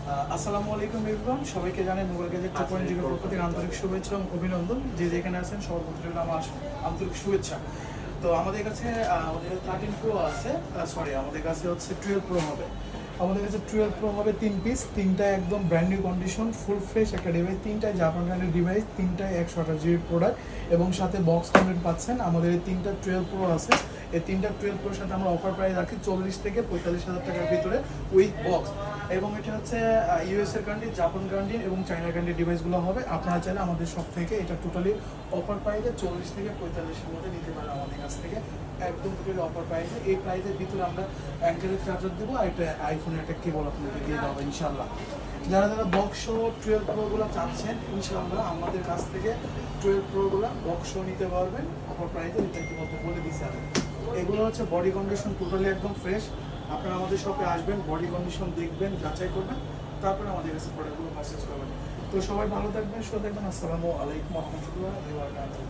আসসালামু আলাইকুম এভরিওয়ান, সবাইকে জানাই মোবাইল গ্যাজেট 2.0 পক্ষ থেকে আন্তরিক শুভেচ্ছা এবং অভিনন্দন। যে যেখানে আছেন সবার প্রতি রইল আমার আন্তরিক শুভেচ্ছা। তো আমাদের কাছে 13 প্রো আছে, আমাদের কাছে হচ্ছে 12 প্রো হবে। আমাদের কাছে 12 প্রো হবে 3 পিস, তিনটা একদম brand new condition, full fresh একটা ডিভাইস, তিনটাই জাপান ব্র্যান্ডের ডিভাইস, তিনটাই 128 জিবি প্রোডাক্ট এবং সাথে বক্স কমপ্লিট পাচ্ছেন। আমাদের এই তিনটা 12 প্রো আছে। এই তিনটা 12 প্রোর সাথে আমরা অফার প্রাইস রাখি 40 থেকে 45,000 টাকার ভিতরে উইথ বক্স। এবং এটা হচ্ছে ইউএসএর কান্ট্রি, জাপান কান্ট্রি এবং চায়না কান্ট্রির ডিভাইসগুলো হবে। আপনারা চাইলে আমাদের সব থেকে এটা টোটালি অফার প্রাইসে 40 থেকে 45-এর মধ্যে নিতে পারেন আমাদের কাছ থেকে, একদম টোটালি অফার প্রাইসে। এই প্রাইসের ভিতরে আমরা অ্যান্ড্রয়েড চার্জার দেবো আর একটা আইফোনের একটা কেবল আপনাদের দিয়ে দেওয়া হবে ইনশাল্লাহ। যারা যারা বক্স 12 প্রোগুলো চাচ্ছেন ইনশাল্লাহ আমাদের কাছ থেকে 12 প্রোগুলো বক্স নিতে পারবেন অফার প্রাইসে। এটা ইতিমধ্যে বলে দিচ্ছি আমি। এগুলো হচ্ছে বডি কন্ডিশন টোটালি একদম ফ্রেশ। আপনারা আমাদের শপে আসবেন, বডি কন্ডিশন দেখবেন, যাচাই করবেন, তারপরে আমাদের কাছে প্রোডাক্টগুলো পারচেজ করবেন। তো সবাই ভালো থাকবেন, সুস্থ থাকবেন। আসসালামু আলাইকুম রহমতুল্লাহ।